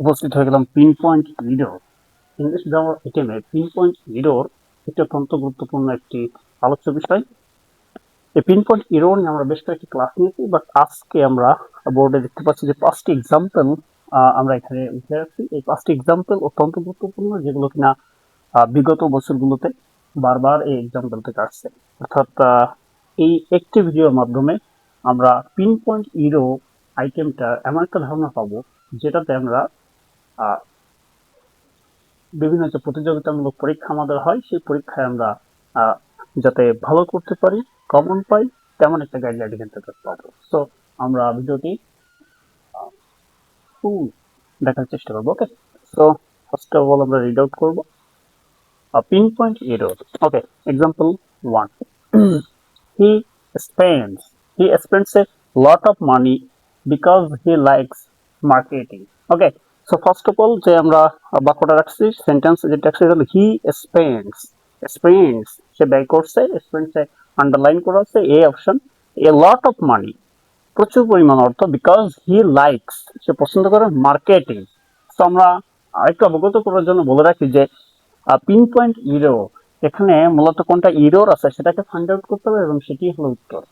উপস্থিত হয়ে গেলাম pin point error. English grammar আইটেমে পিন পয়েন্ট এরর একটি অত্যন্ত গুরুত্বপূর্ণ একটি আলোচ্য বিষয়। এই পিন পয়েন্ট এরর নিয়ে আমরা বেশ কয়েকটি ক্লাস নিয়েছি, বাট আজকে আমরা বোর্ডে দেখতে পাচ্ছি যে 5টি এক্সাম্পল আমরা এখানে উঠে রাখছি। এই 5টি এক্সাম্পল অত্যন্ত গুরুত্বপূর্ণ, যেগুলো কিনা বিগত বছরগুলোতে বারবার এই এক্সাম্পল থেকে আসছে। অর্থাৎ এই একটি ভিডিওর মাধ্যমে আমরা পিন পয়েন্ট এরর আইটেমটা এমন একটা ধারণা পাবো, যেটাতে আমরা বিভিন্ন যে প্রতিযোগিতামূলক পরীক্ষা আমাদের হয়, সেই পরীক্ষায় আমরা যাতে ভালো করতে পারি, কমন পাই, তেমন একটা গাইডলাইন এখান থেকে পাবো। সো আমরা ভিডিওটি ফুল দেখার চেষ্টা করবো। ওকে, সো ফার্স্ট অফ অল আমরা রিড আউট করবো pin point error. Okay, example 1. he spends he spends a lot of money because he likes marketing. Okay, so first of all যে আমরা বাক্যটা রাখছি, সেন্টেন্স যেটা রাখছি, এটা হলো he spends সে ব্যয় করছে, spends এ আন্ডারলাইন করা আছে, A option, a lot of money প্রচুর পরিমাণ অর্থ, because he likes সে পছন্দ করে মার্কেটিং। তো আমরা আরেকটু অবগত করার জন্য বলে রাখি যে পিন পয়েন্ট এরর, এখানে মূলত কোনটা এরর আছে সেটাকে ফাইন্ড আউট করতে হবে এবং সেটি হলো উত্তর।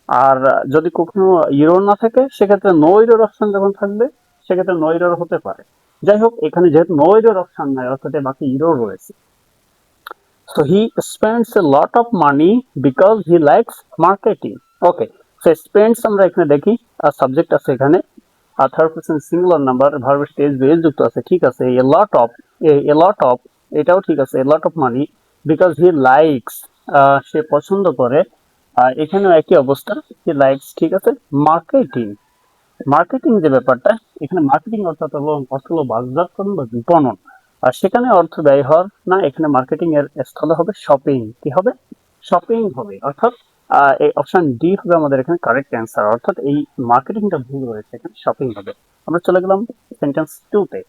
আর যদি কখনো এরর না থাকে, সেক্ষেত্রে নো এরর অপশন যখন থাকবে, সেক্ষেত্রে নো এরর হতে পারে। যাই হোক, এখানে যেহেতু নো এরর অপশন নাই, অর্থাৎ বাকি এরর রয়েছে। So he spends a lot of money because he likes marketing. Okay, so spends আমরা এখানে দেখি, আর সাবজেক্ট আছে এখানে, আর third person singular number, verb স্টেজ বেস যুক্ত আছে, ঠিক আছে। এ লট অফ এটাও ঠিক আছে, a lot of money because he likes সে পছন্দ করে, এখানেও একই অবস্থা, হি লাইকস, ঠিক আছে। মার্কেটিং, মার্কেটিং যে ব্যাপারটা, এখানে মার্কেটিং অর্থ হলো বাজারজাতকরণ বা বিপণন, আর সেখানে অর্থ ব্যয় হওয়ার না, এখানে মার্কেটিং এর স্থলে হবে শপিং। কি হবে? শপিং হবে। অর্থাৎ এই অপশন ডি হবে আমাদের এখানে কারেক্ট অ্যান্সার, অর্থাৎ এই মার্কেটিংটা ভুল রয়েছে, এখানে শপিং হবে। আমরা চলে গেলাম সেন্টেন্স 2 তে।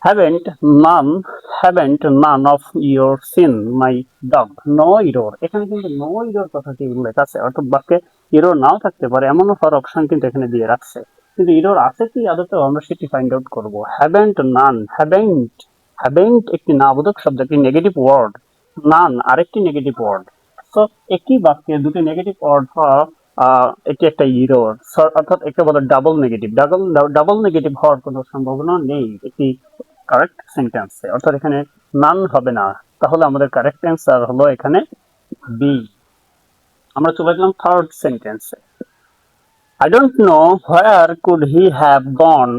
haven't none haven't none of your seen my dog. No error, এখানে কিন্তু নো ইরোর কথাটি উল্লেখ আছে, অর্থাৎ বাক্যে ইরোর নাও থাকতে পারে, এমনও হওয়ার অপশন কিন্তু এখানে দিয়ে রাখছে, কিন্তু ইরোর আছে কি আদতেও আমরা সেটি ফাইন্ড আউট করবো। haven't none, haven't একটি নাবোধক শব্দ, একটি নেগেটিভ ওয়ার্ড, নান আরেকটি নেগেটিভ ওয়ার্ড। তো একই বাক্যে দুটি নেগেটিভ ওয়ার্ড হওয়া এটি একটা ইরোর, অর্থাৎ একে বলে ডাবল নেগেটিভ। ডাবল নেগেটিভ হওয়ার কোনো সম্ভাবনা নেই একটি কারেক্ট সেন্টেন্সে, অর্থাৎ এখানে নান হবে না। তাহলে আমাদের কারেক্ট অ্যান্সার হলো এখানে বি। আমরা চলে গেলাম থার্ড সেন্টেন্সে। I don't know where could he have gone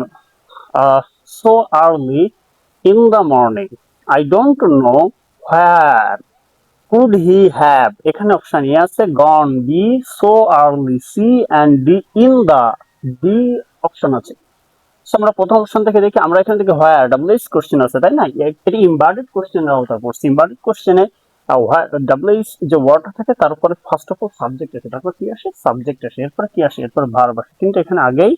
so early in the morning. I don't know where could he have, এখানে অপশন এ আছে gone, B, so early, C, and D, in the, D option আছে। আমরা প্রথম option থেকে দেখি, আমরা এখান থেকে হোয়ার ডাব্লিউএস কোশ্চেন আছে, তাই না? এটি ইমবার্টেড কোশ্চেনের আওতা পড়ছে। ইমবার্টেড কোশ্চেনে ডাব্লিউএস যে ওয়ার্ডটা থাকে, তার উপরে ফার্স্ট অফ অল সাবজেক্ট আসে, তারপর কি আসে? সাবজেক্ট আসে, এরপরে কি আসে? এরপর ভার্ব আসে, কিন্তু এখানে আগেই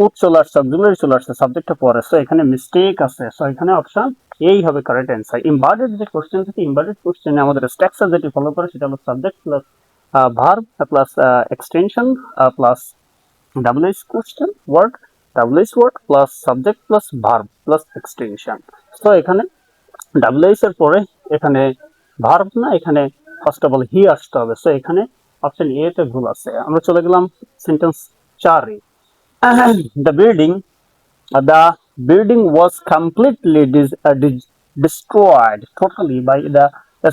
উড চলে আসছে, অক্সিলারি চলে আসছে, সাবজেক্টটা পরে। সো এখানে মিস্টেক আছে, সো এখানে অপশন এই হবে কারেক্ট অ্যান্সার। ইমবার্টেড যে কোশ্চেন থাকে, ইমবার্টেড কোশ্চেনে আমাদের স্ট্রাকচার যেটি ফলো করে, সেটা হলো subject plus verb plus extension plus WS question word, WS word plus subject plus verb plus extension. তো এখানে ডাব্লিউএস এর পরে এখানে ভার্ব না, এখানে ফার্স্ট অফ অল হি আসতে হবে। সো এখানে অপশন এ তে ভুল আছে। আমরা চলে গেলাম sentence 4 A. the building the building was completely destroyed totally by the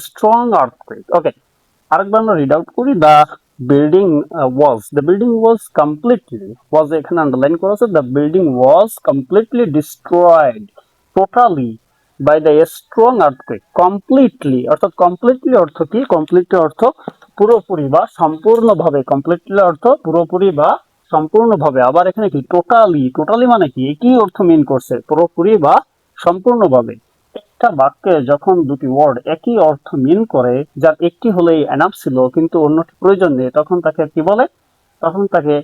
strong earthquake. Okay, আরেকবার আমরা রিড আউট করি। the building was completely, was এখানে আন্ডারলাইন করা আছে, the building was completely destroyed totally by the strong earthquake. completely অর্থাৎ completely অর্থ কি? completely অর্থ পুরোপুরি বা সম্পূর্ণভাবে, completely অর্থ পুরোপুরি বা সম্পূর্ণভাবে। আবার এখানে কি টোটালি মানে কি? একই অর্থ মিন করছে, পুরোপুরি বা সম্পূর্ণভাবে। একটা বাক্যে যখন দুটি ওয়ার্ড একই অর্থ মিন করে, যার একটি হলেই এনাফ ছিল কিন্তু অন্যটি প্রয়োজন নেই, তখন তাকে কি বলে? তখন তাকে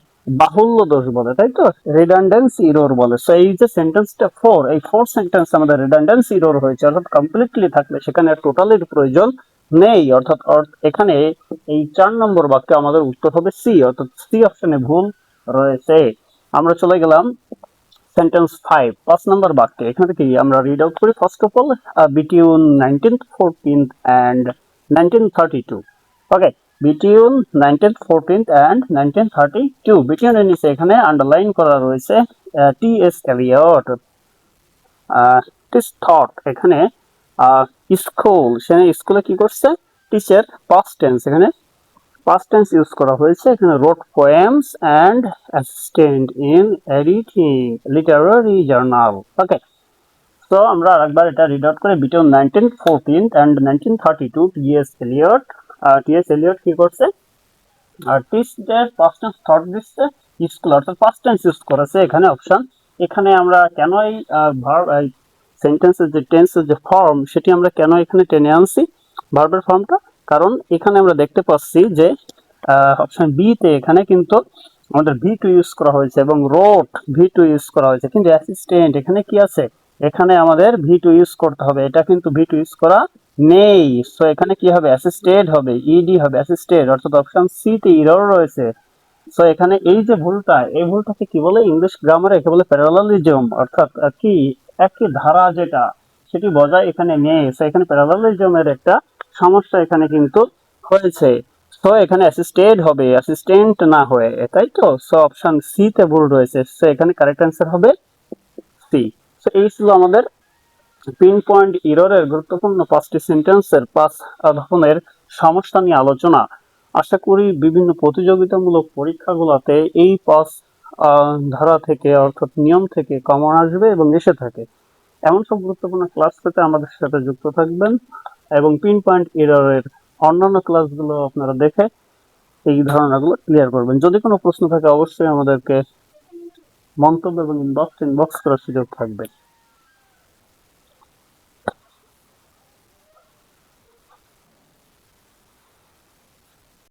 বাহুল্য দোষ বলে, তাই তো? রিডান্ডেন্সি এরর বলে। সো এই যে সেন্টেন্সটা 4, এই 4 সেন্টেন্স আমাদের রিডান্ডেন্সি এরর হয়েছে, অর্থাৎ কমপ্লিটলি থাকলে সেখানে টোটালির প্রয়োজন নেই, অর্থাৎ এখানে এই 4 নম্বর বাক্যে আমাদের উত্তর হবে সি, অর্থাৎ সি অপশনে ভুল রয়েছে। আমরা চলে গেলাম সেন্টেন্স 5 নম্বর বাক্যে এখানে কি আমরা রিড আউট করি first of all between 19th 14th and 1932 okay between 19th 14th and 1932 between এর নিচে এখানে আন্ডারলাইন করা রয়েছে টি.এস. এলিয়ট দিস থট এখানে স্কুল সে স্কুলে কি করছে টিচার পাস্ট টেন্স এখানে past tense ইউজ করা হয়েছে এখানে wrote poems and assistant in editing literary journal okay so আমরা আরেকবার এটা রিড আউট করি between 1914 and 1932 টি.এস. এলিয়ট কি করছে আর টিচার past tense thought দিচ্ছে স্কুল অর্থাৎ past tense ইউজ করেছে এখানে অপশন এখানে আমরা কেন এই ভার্ব সেন্টেন্সের যে টেন্সের যে ফর্ম সেটি আমরা কেন এখানে টেনে আনছি ভার্বের ফর্মটা কারণ এখানে আমরা দেখতে পাচ্ছি যে অপশন বি তে এখানে কিন্তু আমাদের ভি2 ইউজ করা হয়েছে এবং রোট ভি2 ইউজ করা হয়েছে কিন্তু অ্যাসিস্ট্যান্ট এখানে কি আছে এখানে আমাদের ভি2 ইউজ করতে হবে এটা কিন্তু ভি2 ইউজ করা নেই সো এখানে কি হবে অ্যাসিস্টেড হবে ইডি হবে অ্যাসিস্টেড অর্থাৎ অপশন সি তে এরর রয়েছে সো এখানে এই যে ভুলটা এই ভুলটাকে কি বলে ইংলিশ গ্রামারে একে বলে প্যারালালিজম অর্থাৎ কি একই ধারা যেটা সেটি বজায় এখানে নেই সো এখানে প্যারালালিজমের একটা সমস্যা এখানে কিন্তু হয়েছে সো এখানে অ্যাসিস্টেড হবে অ্যাসিস্ট্যান্ট না হয়ে তাই তো সো অপশন সি তে ভুল রয়েছে সো এখানে কারেক্ট অ্যান্সার হবে সি সো এই ছিল আমাদের পিন পয়েন্ট এররের গুরুত্বপূর্ণ 5টি সেন্টেন্সের 5 ধরনের সমস্যা নিয়ে আলোচনা আশা করি বিভিন্ন প্রতিযোগিতামূলক পরীক্ষাগুলোতে এই 5 ধারা থেকে অর্থাৎ নিয়ম থেকে কমন আসবে এবং এসে থাকে এমন সব গুরুত্বপূর্ণ ক্লাস পেতে আমাদের সাথে যুক্ত থাকবেন এবং পিন পয়েন্ট এররের অন্যান্য ক্লাসগুলো আপনারা দেখে এই ধারণাগুলো ক্লিয়ার করবেন যদি কোনো প্রশ্ন থাকে অবশ্যই আমাদেরকে মন্তব্য এবং ইনবক্স করার সুযোগ থাকবে